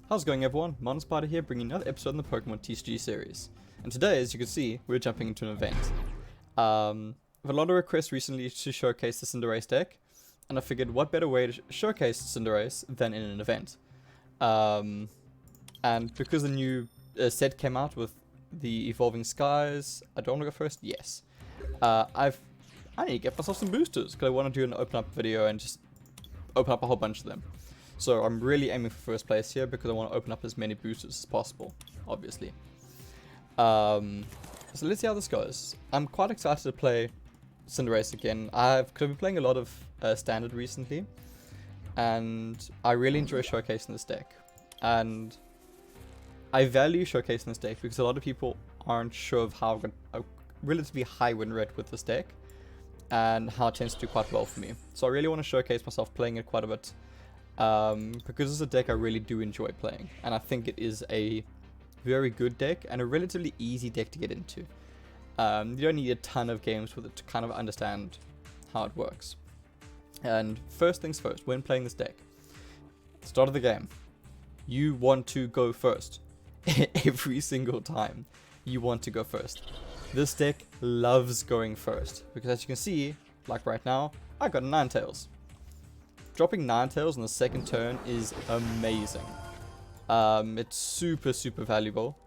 How's it going, everyone? Mountainspyder here, bringing another episode in the Pokemon TCG series. And today, as you can see, we're jumping into an event. I've had a lot of requests recently to showcase the Cinderace deck, and I figured what better way to showcase Cinderace than in an event. And because the new set came out with the Evolving Skies, do I want to go first? Yes. I need to get myself some boosters, because I want to do an open up video and just open up a whole bunch of them. So I'm really aiming for first place here because I want to open up as many boosters as possible, obviously. So let's see how this goes. I'm quite excited to play Cinderace again. I've been playing a lot of Standard recently, and I really enjoy showcasing this deck. And I value showcasing this deck because a lot of people aren't sure of how a relatively high win rate with this deck, and how it tends to do quite well for me. So I really want to showcase myself playing it quite a bit. Because it's a deck I really do enjoy playing, and I think it is a very good deck and a relatively easy deck to get into. You don't need a ton of games with it to kind of understand how it works. And first things first, when playing this deck, start of the game, you want to go first. Every single time you want to go first. This deck loves going first, because as you can see, like right now, I got a Ninetales. Dropping Ninetales on the second turn is amazing. It's super valuable.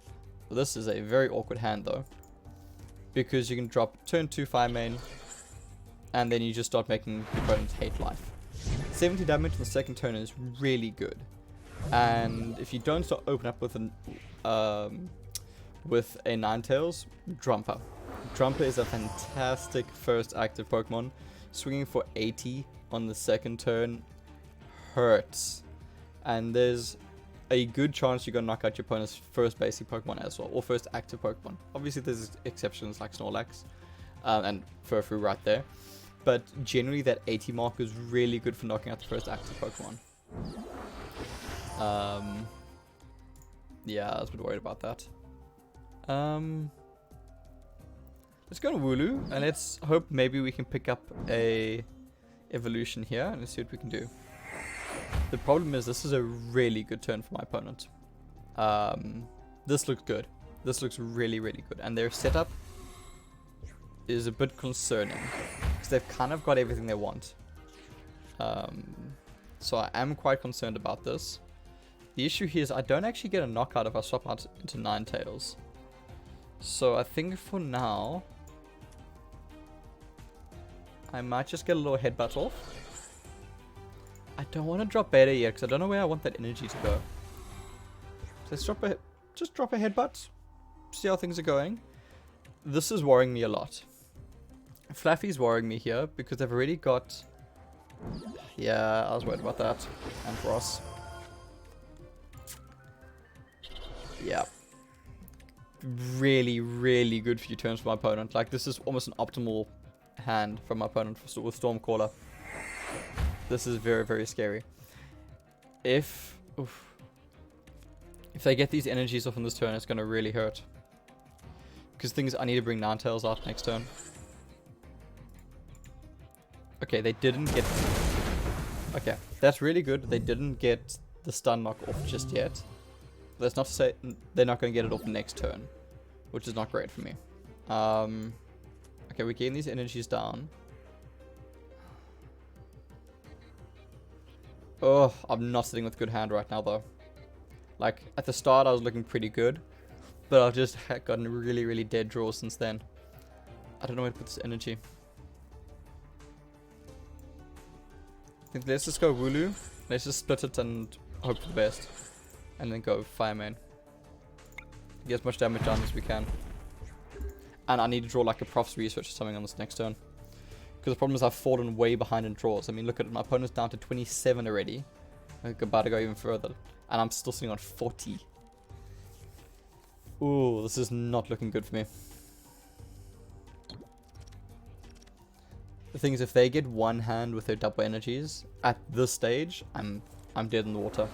This is a very awkward hand though, because you can drop turn 2 Fire Main, and then you just start making your opponents hate life. 70 damage on the second turn is really good, and if you don't start open up with a Ninetales, Drumper. Drumper is a fantastic first active Pokemon. Swinging for 80 on the second turn hurts, and there's a good chance you're going to knock out your opponent's first basic Pokemon as well, or first active Pokemon. Obviously there's exceptions like Snorlax and Furfrou right there, but generally that 80 mark is really good for knocking out the first active Pokemon. Yeah, I was a bit worried about that. Let's go to Wooloo, and let's hope maybe we can pick up a evolution here, and let's see what we can do. The problem is this is a really good turn for my opponent. This looks good. This looks really good, and their setup is a bit concerning because they've kind of got everything they want. So I am quite concerned about this. The issue here is I don't actually get a knockout if I swap out into Ninetales. So I think for now I might just get a little headbutt off. I don't want to drop Beta yet because I don't know where I want that energy to go. So let's just drop a headbutt. See how things are going. This is worrying me a lot. Flaffy's worrying me here because they've already got... Yeah, I was worried about that. And Ross. Yeah. Really good few turns for my opponent. Like, this is almost an optimal hand from my opponent with Stormcaller. This is very scary. If they get these energies off on this turn, it's gonna really hurt. Because things, I need to bring Ninetales out next turn. Okay, they didn't get... Okay, that's really good. They didn't get the stun knock off just yet. That's not to say they're not going to get it off next turn, which is not great for me. Okay, we're getting these energies down. Oh, I'm not sitting with a good hand right now, though. Like, at the start, I was looking pretty good, but I've just gotten really dead draws since then. I don't know where to put this energy. I think let's just go Wooloo. Let's just split it and hope for the best. And then go Fire Main. Get as much damage done as we can. And I need to draw like a Prof's Research or something on this next turn. Because the problem is I've fallen way behind in draws. I mean, look at it. My opponent's down to 27 already. I'm about to go even further. And I'm still sitting on 40. Ooh, this is not looking good for me. The thing is, if they get one hand with their double energies, at this stage, I'm dead in the water.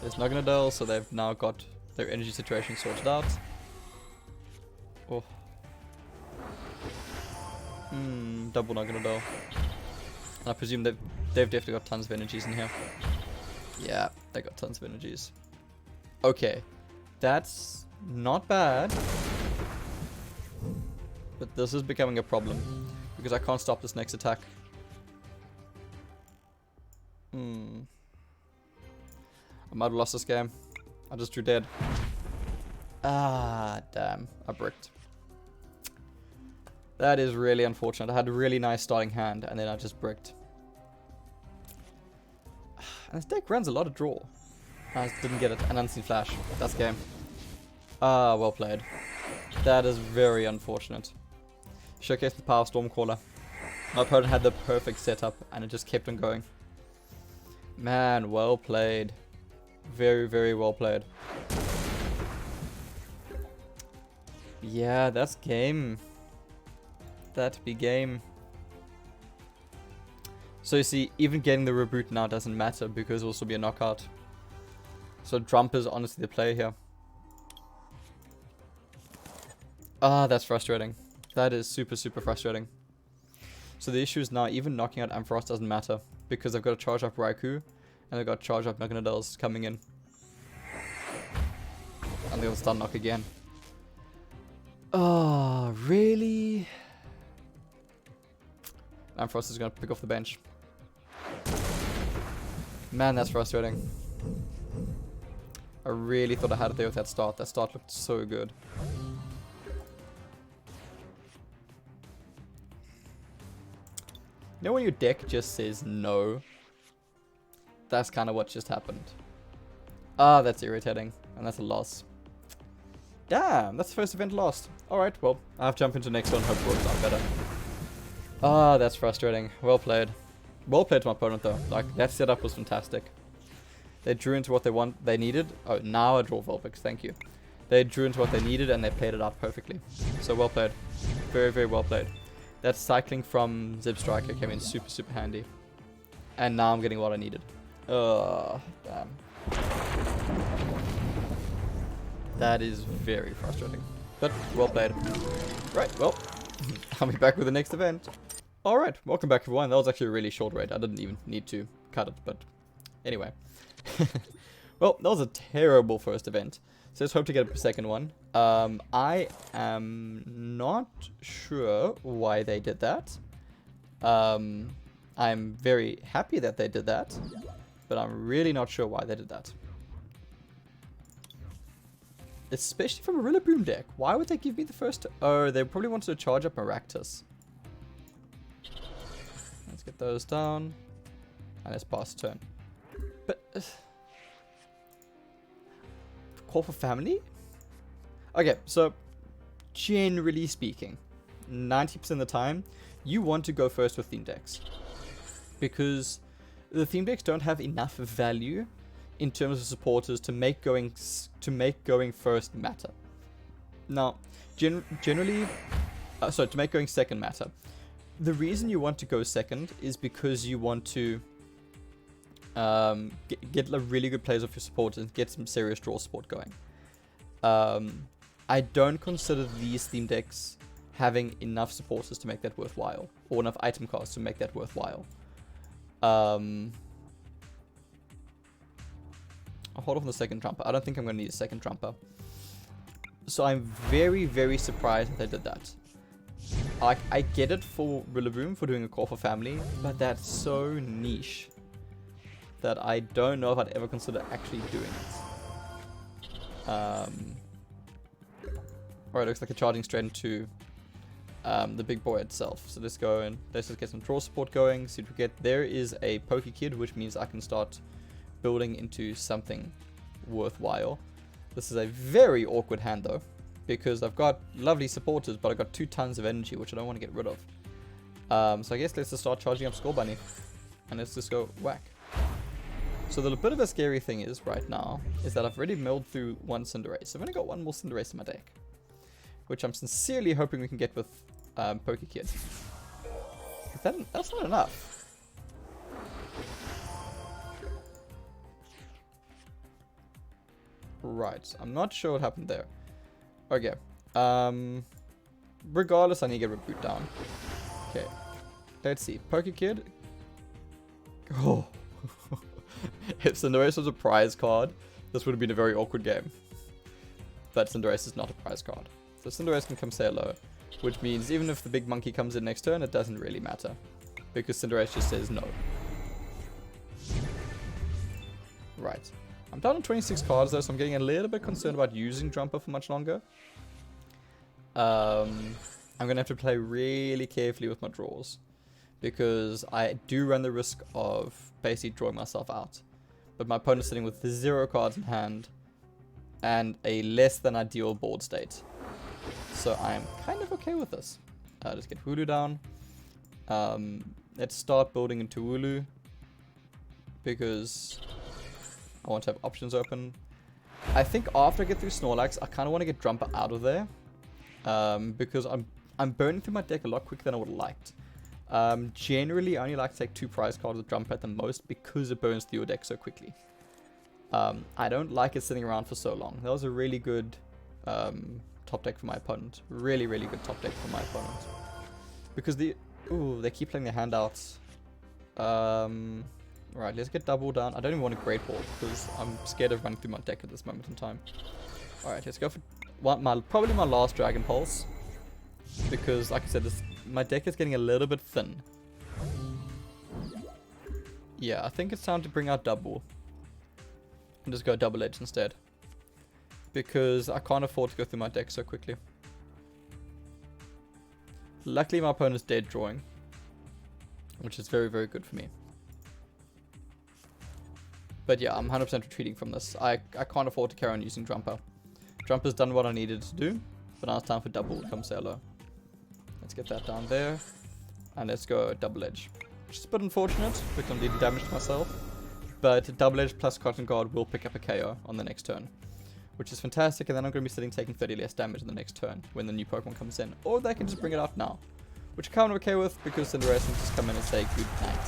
It's not gonna dull, so they've now got their energy situation sorted out. Oh. Double not gonna dull. And I presume they've definitely got tons of energies in here. Yeah, they got tons of energies. Okay. That's not bad. But this is becoming a problem. Because I can't stop this next attack. I might have lost this game. I just drew dead. Ah, damn. I bricked. That is really unfortunate. I had a really nice starting hand, and then I just bricked. And this deck runs a lot of draw. I just didn't get it. An unseen flash. That's game. Ah, well played. That is very unfortunate. Showcase the power of Stormcaller. My opponent had the perfect setup, and it just kept on going. Man, well played. Very, very well played. Yeah, that's game. That be game. So you see, even getting the reboot now doesn't matter because it'll also be a knockout. So Trump is honestly the play here. Ah, that's frustrating. That is super, super frustrating. So the issue is now even knocking out Ampharos doesn't matter because I've got to charge up Raikou and I've got to charge up Naganadels coming in. And they'll stun knock again. Oh, really? Ampharos is going to pick off the bench. Man, that's frustrating. I really thought I had it there with that start. That start looked so good. You know when your deck just says no? That's kind of what just happened. Ah, that's irritating. And that's a loss. Damn, that's the first event lost. Alright, well, I have to jump into the next one. Hope it works out better. Ah, that's frustrating. Well played. Well played to my opponent though. Like, that setup was fantastic. They drew into what they needed. Oh, now I draw Vulpix, thank you. They drew into what they needed and they played it out perfectly. So well played. Very, very well played. That cycling from Zip Striker came in super, super handy. And now I'm getting what I needed. Damn. That is very frustrating. But well played. Right, well, I'll be back with the next event. Alright, welcome back everyone. That was actually a really short raid. I didn't even need to cut it, but anyway. Well, that was a terrible first event. So let's hope to get a second one. I am not sure why they did that. I'm very happy that they did that, but I'm really not sure why they did that. Especially from a Rillaboom deck. Why would they give me the first? Oh, they probably wanted to charge up Maractus. Let's get those down. And let's pass turn. But call for family? Okay, so generally speaking, 90% of the time, you want to go first with theme decks. Because the theme decks don't have enough value in terms of supporters to make going first matter. Now, generally, sorry, to make going second matter. The reason you want to go second is because you want to get really good plays off your supporters and get some serious draw support going. I don't consider these theme decks having enough supporters to make that worthwhile, or enough item costs to make that worthwhile. I'll hold off on the second trumper. I don't think I'm going to need a second trumper. So I'm very, very surprised that they did that. I get it for Rillaboom for doing a call for family, but that's so niche that I don't know if I'd ever consider actually doing it. Alright, looks like a charging straight into the big boy itself. So let's go and let's just get some draw support going. See what we get. There is a Pokekid, which means I can start building into something worthwhile. This is a very awkward hand though, because I've got lovely supporters, but I've got 2 tons of energy, which I don't want to get rid of. So I guess let's just start charging up Skull Bunny, and let's just go whack. So the bit of a scary thing is right now is that I've already milled through 1 Cinderace. I've only got 1 more Cinderace in my deck, which I'm sincerely hoping we can get with Pokekid. That's not enough. Right, I'm not sure what happened there. Okay. Regardless, I need to get Reboot down. Okay. Let's see. Pokekid. Oh. If Cinderace was a prize card, this would have been a very awkward game. But Cinderace is not a prize card. So Cinderace can come say hello, which means even if the big monkey comes in next turn, it doesn't really matter. Because Cinderace just says no. Right. I'm down on 26 cards though, so I'm getting a little bit concerned about using Jumper for much longer. I'm going to have to play really carefully with my draws. Because I do run the risk of basically drawing myself out. But my opponent's sitting with 0 cards in hand and a less than ideal board state. So I'm kind of okay with this. Let's get Wooloo down. Let's start building into Wooloo. Because I want to have options open. I think after I get through Snorlax, I kind of want to get Jumper out of there. Because I'm burning through my deck a lot quicker than I would have liked. Generally, I only like to take 2 prize cards with Jumper at the most because it burns through your deck so quickly. I don't like it sitting around for so long. That was a really good top deck for my opponent. Really, really good top deck for my opponent. Because they keep playing their handouts. Right, let's get double down. I don't even want a Great Ball because I'm scared of running through my deck at this moment in time. Alright, let's go for probably my last Dragon Pulse. Because, like I said, my deck is getting a little bit thin. Yeah, I think it's time to bring out Double. And just go Double Edge instead. Because I can't afford to go through my deck so quickly. Luckily, my opponent's dead drawing. Which is very, very good for me. But yeah, I'm 100% retreating from this. I can't afford to carry on using Jumper. Jumper's done what I needed to do. But now it's time for Double to come say hello. Let's get that down there. And let's go Double Edge. Which is a bit unfortunate because I'm dealing damage to myself. But Double Edge plus Cotton Guard will pick up a KO on the next turn. Which is fantastic, and then I'm going to be sitting taking 30 less damage in the next turn when the new Pokemon comes in. Or they can just bring it out now. Which I'm kind of okay with because Cinderace can just come in and say good night.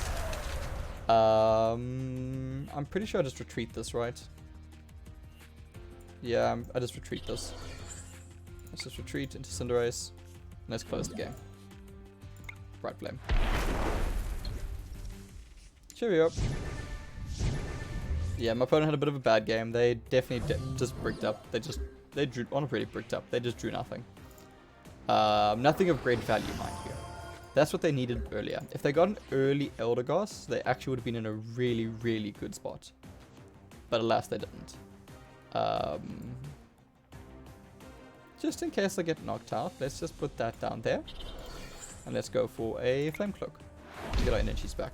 I'm pretty sure I just retreat this, right? Yeah, I just retreat this. Let's just retreat into Cinderace. And let's close the game. Bright Flame. Cheerio. Yeah, my opponent had a bit of a bad game. They definitely just bricked up. They drew, well, not really bricked up. They just drew nothing. Nothing of great value, mind you. That's what they needed earlier. If they got an early Eldegoss, they actually would have been in a really, really good spot. But alas, they didn't. Just in case I get knocked out, let's just put that down there. And let's go for a Flame Cloak. Get our energies back.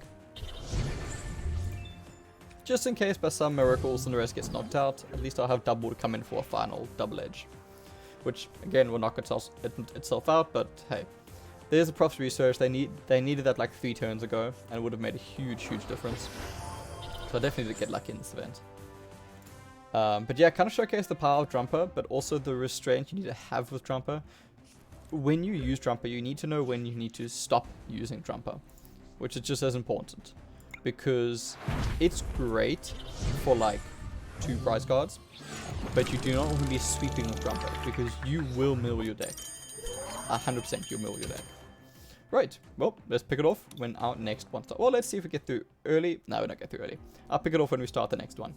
Just in case by some miracle Cinderace gets knocked out, at least I'll have Double to come in for a final Double Edge. Which, again, will knock itself out, but hey. There's a Prof's Research. They needed that like 3 turns ago, and it would have made a huge, huge difference. So I definitely did get lucky in this event. But yeah, kind of showcase the power of Jumper, but also the restraint you need to have with Jumper. When you use Jumper, you need to know when you need to stop using Jumper, which is just as important. Because it's great for like 2 prize cards, but you do not want to be sweeping with Jumper, because you will mill your deck. 100% you'll mill your deck. Right, well, let's pick it off when our next one starts. Well, let's see if we get through early. No, we don't get through early. I'll pick it off when we start the next one.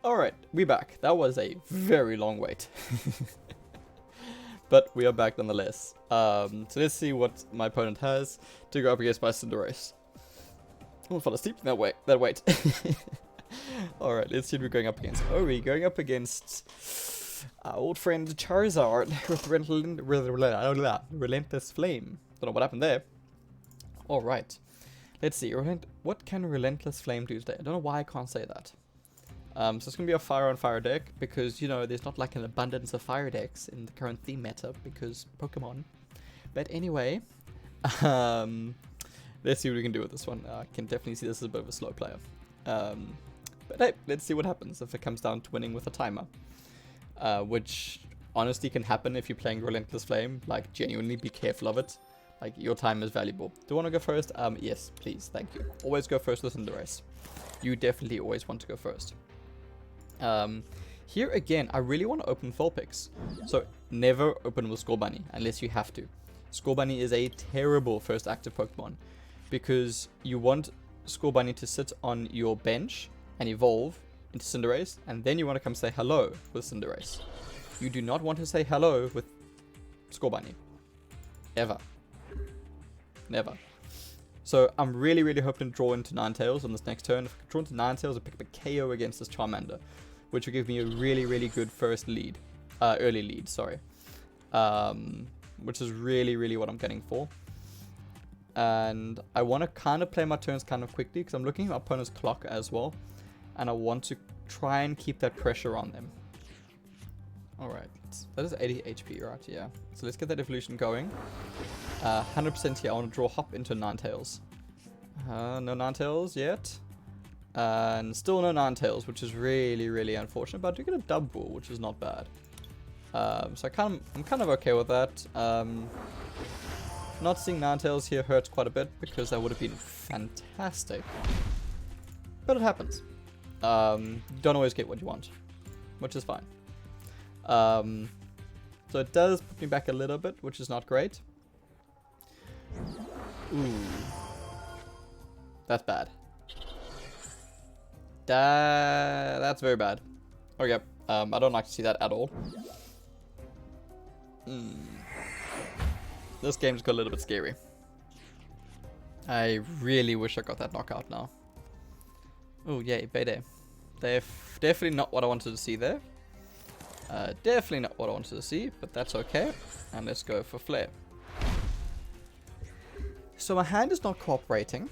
Alright, we're back. That was a very long wait. But we are back nonetheless. So let's see what my opponent has to go up against my Cinderace. Oh, I fell asleep in that wait. Alright, let's see what we're going up against. Oh, we're going up against our old friend Charizard with Relentless Flame. Don't know what happened there. Alright. Let's see. What can Relentless Flame do today? I don't know why I can't say that. So it's going to be a fire on fire deck because, you know, there's not like an abundance of fire decks in the current theme meta because Pokemon. But anyway, let's see what we can do with this one. I can definitely see this as a bit of a slow player. But hey, let's see what happens if it comes down to winning with a timer. Which honestly can happen if you're playing Relentless Flame. Like, genuinely be careful of it. Like, your time is valuable. Do you want to go first? Yes, please. Thank you. Always go first with Cinderace. You definitely always want to go first. Here again, I really want to open Vulpix. So, never open with Scorbunny unless you have to. Scorbunny is a terrible first active Pokemon because you want Scorbunny to sit on your bench and evolve into Cinderace, and then you want to come say hello with Cinderace. You do not want to say hello with Scorbunny. Ever. Never. So I'm really hoping to draw into Ninetales on this next turn. If I draw into Ninetales, I'll pick up a KO against this Charmander, which will give me a really good first lead. Early lead, sorry. Which is really what I'm getting for. And I want to kind of play my turns kind of quickly because I'm looking at my opponent's clock as well. And I want to try and keep that pressure on them. Alright, that is 80 HP, right? Yeah. So let's get that evolution going. 100% here. I want to draw Hop into Ninetales. No Ninetales yet. And still no Ninetales, which is really unfortunate. But I do get a double, which is not bad. So I'm kind of okay with that. Not seeing Ninetales here hurts quite a bit because that would have been fantastic. But it happens. You don't always get what you want, which is fine. So it does put me back a little bit, which is not great. Ooh. That's bad. That's very bad. Okay, I don't like to see that at all. This game's got a little bit scary. I really wish I got that knockout now. Oh, yay, Bayday. Definitely not what I wanted to see there. Definitely not what I wanted to see, but that's okay. And let's go for Flare. So my hand is not cooperating.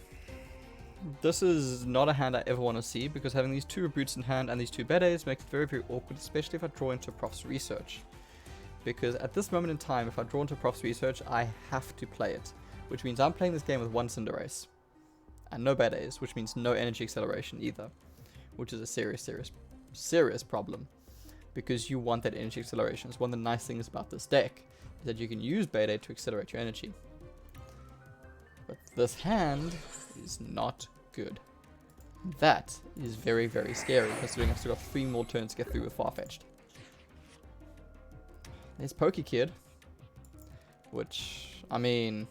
This is not a hand I ever want to see, because having these two Reboots in hand and these two Baydays makes it very awkward, especially if I draw into Prof's Research. Because at this moment in time, if I draw into Prof's Research, I have to play it. Which means I'm playing this game with one Cinderace. And no Baydays, which means no energy acceleration either. Which is a serious problem. Because you want that energy acceleration. It's one of the nice things about this deck, is that you can use Bayday to accelerate your energy. But this hand is not good. That is very scary, considering I've still got 3 more turns to get through with Farfetch'd. There's Pokekid, which, I mean,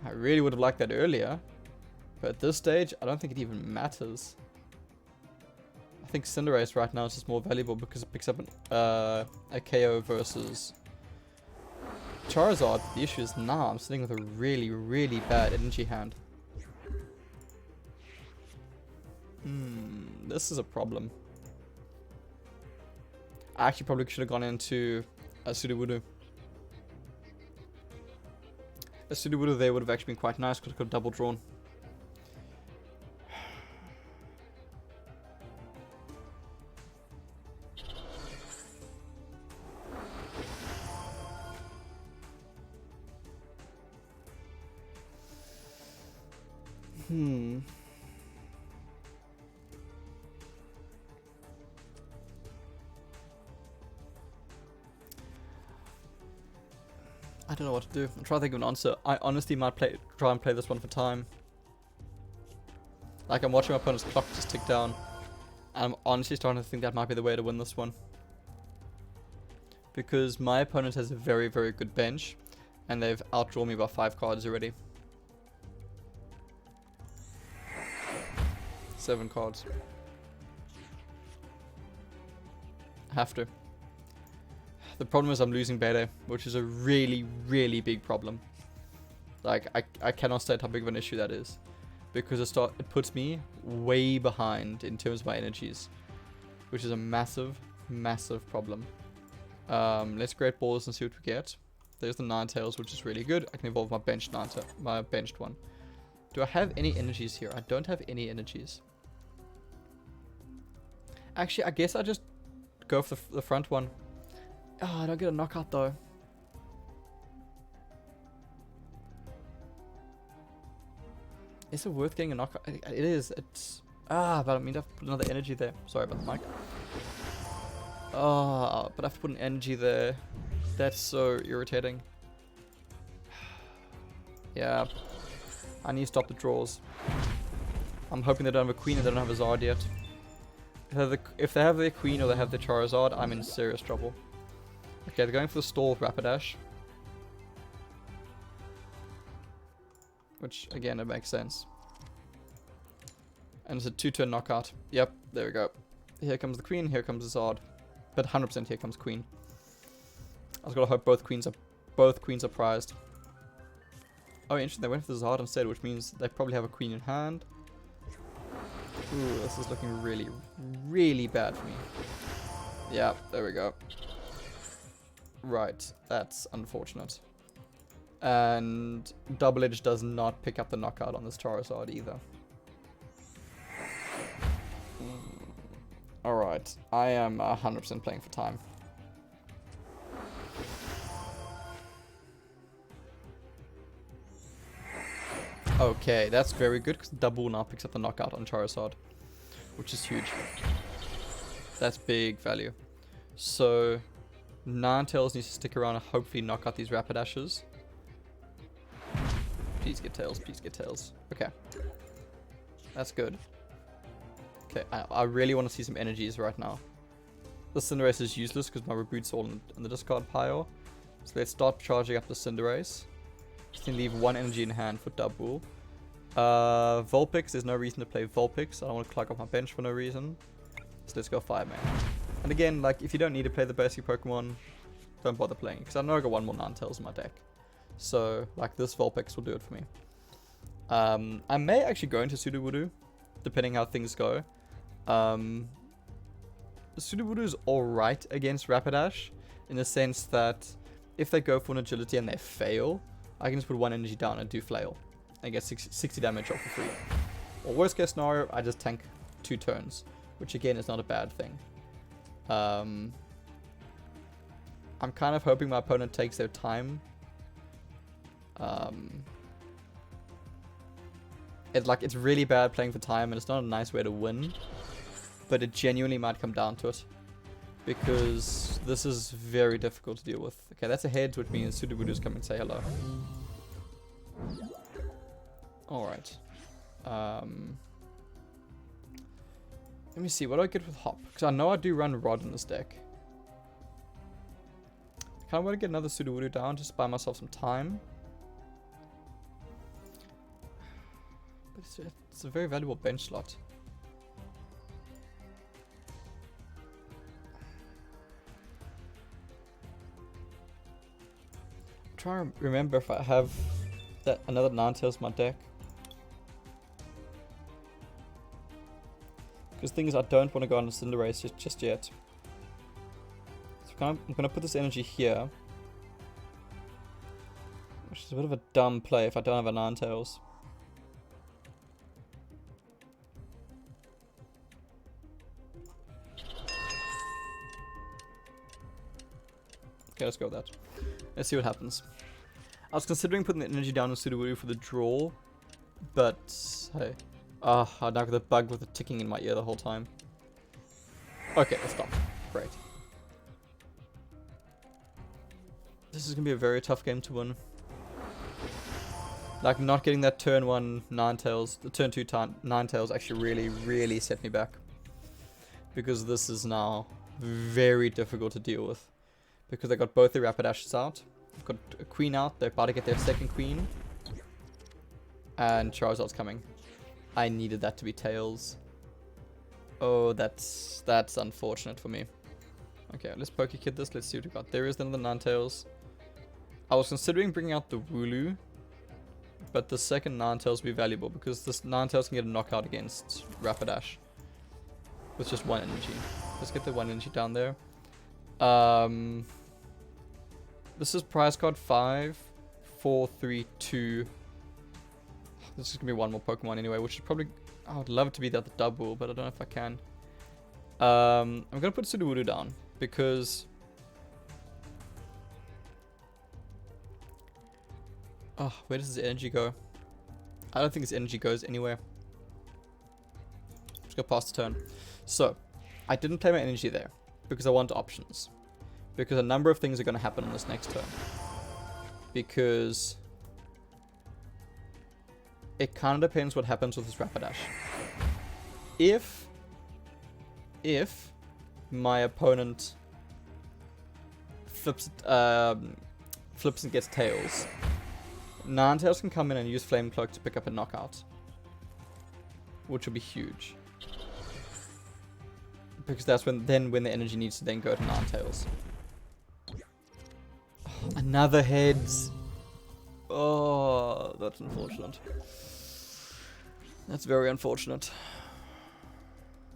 I really would have liked that earlier, but at this stage, I don't think it even matters. I think Cinderace right now is just more valuable because it picks up a KO versus Charizard. The issue is now I'm sitting with a really bad energy hand. This is a problem. I actually probably should have gone into a Sudowoodo. A Sudowoodo there would have actually been quite nice because it could have double drawn. I don't know what to do. I'm trying to think of an answer. I honestly might try and play this one for time. Like, I'm watching my opponent's clock just tick down. And I'm honestly starting to think that might be the way to win this one. Because my opponent has a very good bench. And they've outdrawn me by 5 cards already. 7 cards. Have to. The problem is I'm losing Bayday, which is a really big problem. Like, I cannot state how big of an issue that is. Because it puts me way behind in terms of my energies. Which is a massive problem. Let's Great Balls and see what we get. There's the Ninetales, which is really good. I can evolve my benched one. Do I have any energies here? I don't have any energies. Actually, I guess I just go for the front one. Oh, I don't get a knockout though. Is it worth getting a knockout? It is. It's but I mean, I have to put another energy there. Sorry about the mic. Oh, but I have to put an energy there. That's so irritating. Yeah. I need to stop the draws. I'm hoping they don't have a Queen and they don't have a Zard yet. If they have their Queen or they have their Charizard, I'm in serious trouble. Okay, they're going for the stall with Rapidash. Which, again, it makes sense. And it's a 2-turn knockout. Yep, there we go. Here comes the queen, here comes the Zard. But 100% here comes queen. I was gonna hope both queens are prized. Oh, interesting, they went for the Zard instead, which means they probably have a queen in hand. Ooh, this is looking really, really bad for me. Yeah, there we go. Right, that's unfortunate. And Double Edge does not pick up the knockout on this Charizard either. Alright, I am 100% playing for time. Okay, that's very good because Double now picks up the knockout on Charizard, which is huge. That's big value. So, Ninetales needs to stick around and hopefully knock out these Rapidashes. Please get Tails, please get Tails. Okay. That's good. Okay, I really want to see some energies right now. The Cinderace is useless because my reboot's all in the discard pile. So let's start charging up the Cinderace. Just can leave one energy in hand for Double. Vulpix, there's no reason to play Vulpix. I don't want to clog up my bench for no reason. So let's go Fireman. And again, like, if you don't need to play the basic Pokemon, don't bother playing. Because I know I got one more Ninetales in my deck. So, like, this Vulpix will do it for me. I may actually go into Sudowoodo, depending how things go. Sudowoodo is alright against Rapidash, in the sense that if they go for an agility and they fail, I can just put one energy down and do Flail. And get 60 damage off for free. Or worst case scenario, I just tank 2 turns, which again is not a bad thing. I'm kind of hoping my opponent takes their time. It's really bad playing for time, and it's not a nice way to win. But it genuinely might come down to it. Because this is very difficult to deal with. Okay, that's a head, which means Sudowoodo's coming to say hello. Alright. Let me see, what do I get with Hop? Because I know I do run Rod in this deck. I kind of want to get another Sudowoodo down, just buy myself some time. But it's a very valuable bench slot. I'm trying to remember if I have another Ninetales in my deck. Because the thing is, I don't want to go on the Cinderace just yet. So I'm going to put this energy here. Which is a bit of a dumb play if I don't have a Ninetales. Okay, let's go with that. Let's see what happens. I was considering putting the energy down on Sudowoodo for the draw. But, hey. I now got the bug with the ticking in my ear the whole time. Okay, let's stop. Great. This is going to be a very tough game to win. Like, not getting that turn 1 Ninetales, the turn 2 Ninetales actually really, really set me back. Because this is now very difficult to deal with. Because they got both the Rapidashes out. They've got a queen out, they're about to get their second queen. And Charizard's coming. I needed that to be Tails. Oh, that's unfortunate for me. Okay, let's Pokekid this. Let's see what we got. There is another Ninetales. I was considering bringing out the Wooloo, but the second Ninetales will be valuable because this Ninetales can get a knockout against Rapidash with just one energy. Let's get the one energy down there. This is prize card 5, 4, 3, 2. This is going to be one more Pokemon anyway, which is probably... I would love it to be the other double, but I don't know if I can. I'm going to put Sudowoodo down, because... Oh, where does his energy go? I don't think his energy goes anywhere. Let's go past the turn. So, I didn't play my energy there, because I want options. Because a number of things are going to happen on this next turn. Because... it kind of depends what happens with this Rapidash. If my opponent flips and gets Tails, Ninetales can come in and use Flame Cloak to pick up a knockout, which will be huge. Because that's when the energy needs to then go to Ninetales. Oh, another heads. Oh, that's unfortunate. That's very unfortunate.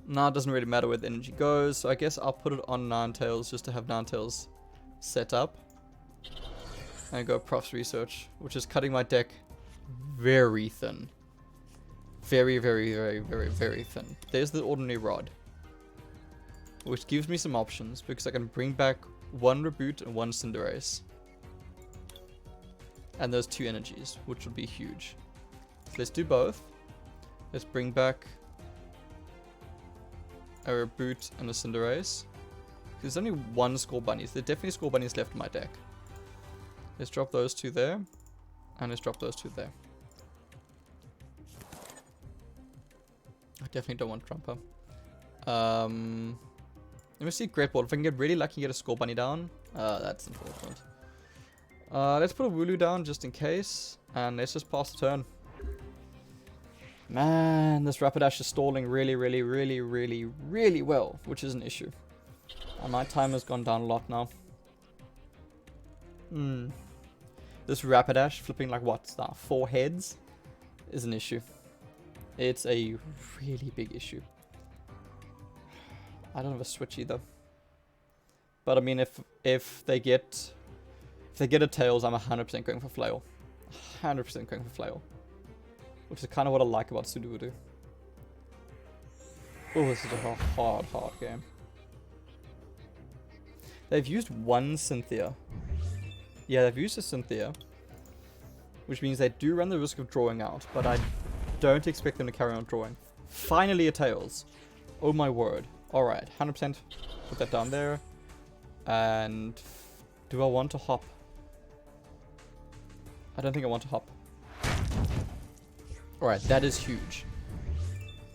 Now it doesn't really matter where the energy goes, so I guess I'll put it on Ninetales just to have Ninetales set up. And go Prof's Research, which is cutting my deck very thin. Very, very, very, very, very thin. There's the Ordinary Rod, which gives me some options because I can bring back one Reboot and one Cinderace. And those 2 energies, which would be huge. So let's do both. Let's bring back a Reboot and a Cinderace. There's only 1 Score Bunnies. There are definitely Score Bunnies left in my deck. Let's drop those 2 there. And let's drop those 2 there. I definitely don't want Trumper. Let me see Great Ball. If I can get really lucky and get a Score Bunny down. That's unfortunate. Let's put a Wooloo down just in case. And let's just pass the turn. Man, this Rapidash is stalling really, really, really, really, really well. Which is an issue. And my timer's gone down a lot now. This Rapidash flipping like what's that? 4 heads is an issue. It's a really big issue. I don't have a switch either. But I mean, if they get a Tails, I'm 100% going for Flail. 100% going for Flail. Which is kind of what I like about Sudowoodo. Oh, this is a hard game. They've used 1 Cynthia. Yeah, they've used a Cynthia. Which means they do run the risk of drawing out. But I don't expect them to carry on drawing. Finally a Tails. Oh my word. Alright, 100%. Put that down there. And do I want to hop? I don't think I want to hop. Alright, that is huge.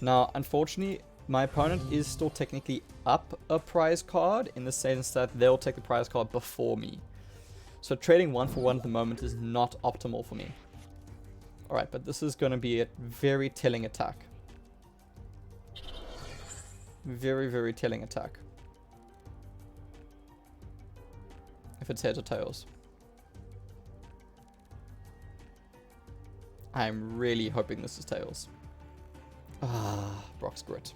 Now, unfortunately, my opponent is still technically up a prize card in the sense that they'll take the prize card before me. So trading 1 for 1 at the moment is not optimal for me. Alright, but this is going to be a very telling attack. Very, very telling attack. If it's heads or tails. I'm really hoping this is tails. Brock's Grit.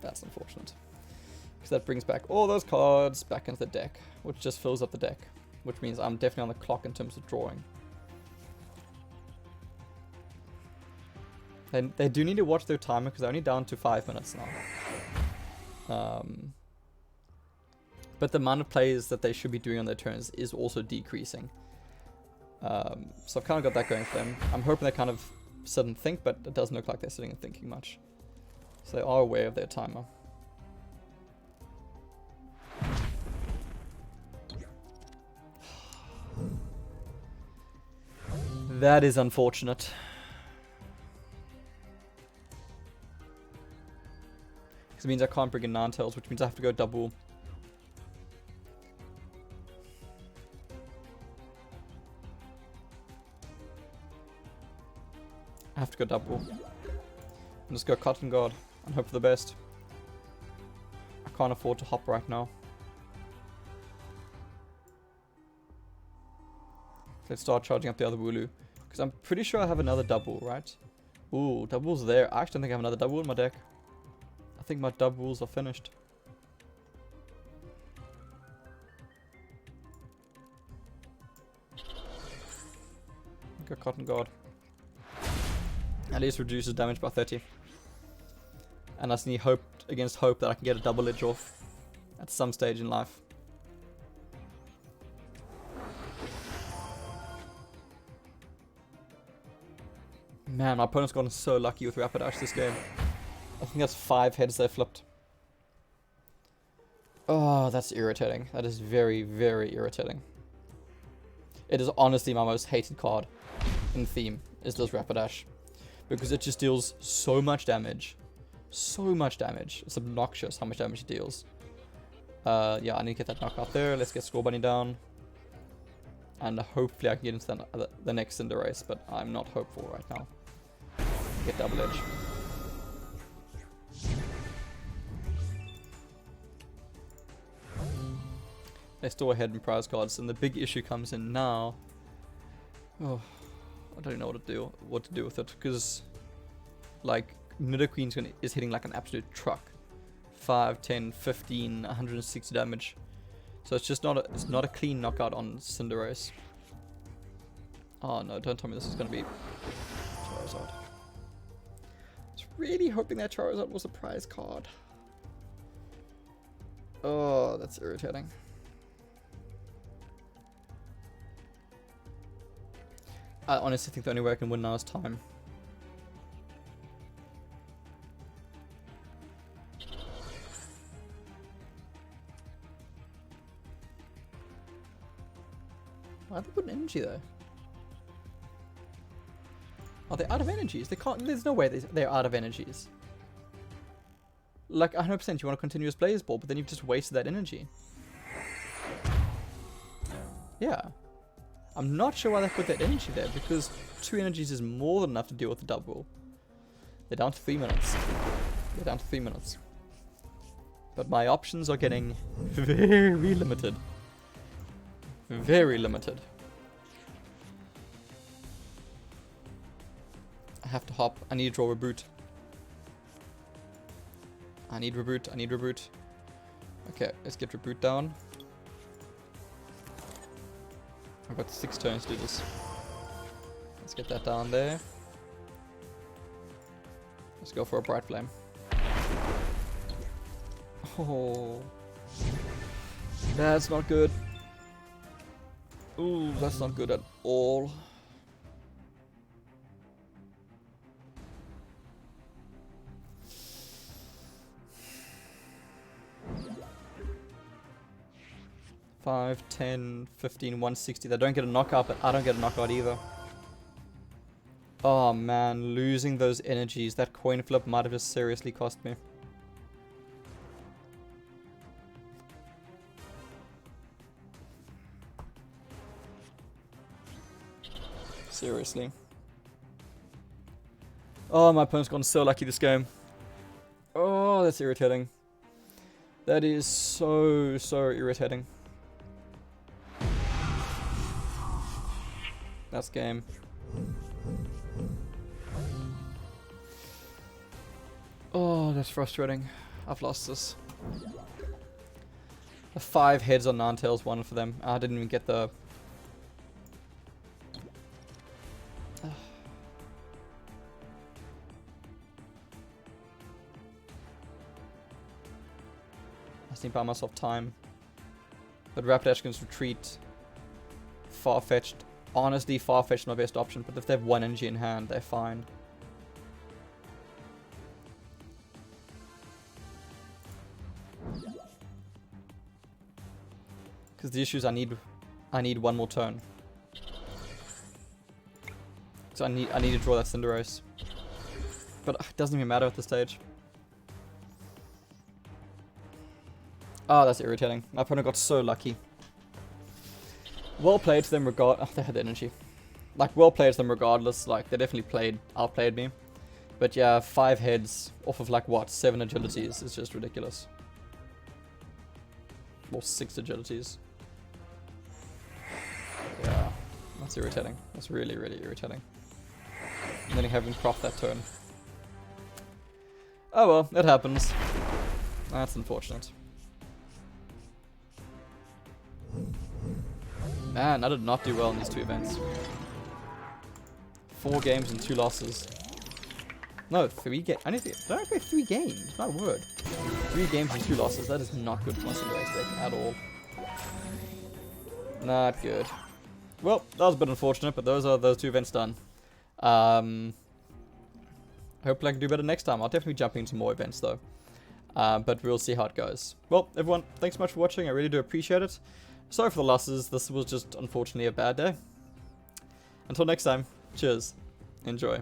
That's unfortunate. Because that brings back all those cards back into the deck, which just fills up the deck. Which means I'm definitely on the clock in terms of drawing. They do need to watch their timer because they're only down to 5 minutes now. But the amount of plays that they should be doing on their turns is also decreasing. So I've kind of got that going for them. I'm hoping they kind of sit and think, but it doesn't look like they're sitting and thinking much. So they are aware of their timer. That is unfortunate. Because it means I can't bring in Ninetales, which means I have to go double. I have to go double. And just go Cotton Guard and hope for the best. I can't afford to hop right now. Let's start charging up the other Wooloo. Because I'm pretty sure I have another double, right? Ooh, double's there. I actually don't think I have another double in my deck. I think my doubles are finished. Go Cotton Guard. At least reduces damage by 30. And I just need hope against hope that I can get a double edge off at some stage in life. Man, my opponent's gotten so lucky with Rapidash this game. I think that's 5 heads they flipped. Oh, that's irritating. That is very, very irritating. It is honestly my most hated card in theme, is this Rapidash. Because it just deals so much damage. So much damage. It's obnoxious how much damage it deals. Yeah, I need to get that knockout there. Let's get Score Bunny down. And hopefully I can get into the next Cinderace, but I'm not hopeful right now. Get double edge. They're still ahead in prize cards, and the big issue comes in now. Oh, I don't know what to do with it, because like Nidoqueen's is hitting like an absolute truck. 5, 10, 15, 160 damage. So it's just not a clean knockout on Cinderace. Oh no, don't tell me this is gonna be Charizard. I was really hoping that Charizard was a prize card. Oh, that's irritating. I honestly think the only way I can win now is time. Why'd they put an energy though? Are they out of energies? They can't. There's no way they're out of energies. Like 100% you want a continuous blaze ball, but then you've just wasted that energy. Yeah. I'm not sure why they put that energy there, because 2 energies is more than enough to deal with the double. They're down to 3 minutes. They're down to 3 minutes. But my options are getting very limited. Very limited. I have to hop. I need to draw a boot. I need reboot. I need reboot. Okay, let's get reboot down. I've got 6 turns to do this. Let's get that down there. Let's go for a bright flame. Oh, that's not good. Ooh, that's not good at all. Five, 10, 15, 160. They don't get a knockout, but I don't get a knockout either. Oh man, losing those energies. That coin flip might have just seriously cost me. Seriously. Oh, my opponent's gotten so lucky this game. Oh, that's irritating. That is so irritating. That's game. Oh, that's frustrating. I've lost this. The 5 heads on Ninetales won for them. I didn't even get the... I just need to buy myself time. But Rapidash can retreat. Far-fetched. Honestly, Far-fetched is my best option, but if they have 1 energy in hand, they're fine. Because the issue is I need 1 more turn. So I need to draw that Cinderace. But it doesn't even matter at this stage. Oh, that's irritating. My opponent got so lucky. Well played to them oh, they had energy. Like, well played to them regardless. Like, they definitely outplayed me. But yeah, 5 heads off of like, what, 7 agilities is just ridiculous. Or 6 agilities. Yeah, that's irritating. That's really irritating. And then you haven't cropped that turn. Oh well, it happens. That's unfortunate. Man, I did not do well in these 2 events. 4 games and 2 losses. No, 3 games. I don't play 3 games. Not a word. 3 games and 2 losses. That is not good for my Cinderace deck at all. Not good. Well, that was a bit unfortunate, but those are those 2 events done. Hopefully I can do better next time. I'll definitely jump into more events though. But we'll see how it goes. Well, everyone, thanks so much for watching. I really do appreciate it. Sorry for the losses. This was just unfortunately a bad day. Until next time, cheers. Enjoy.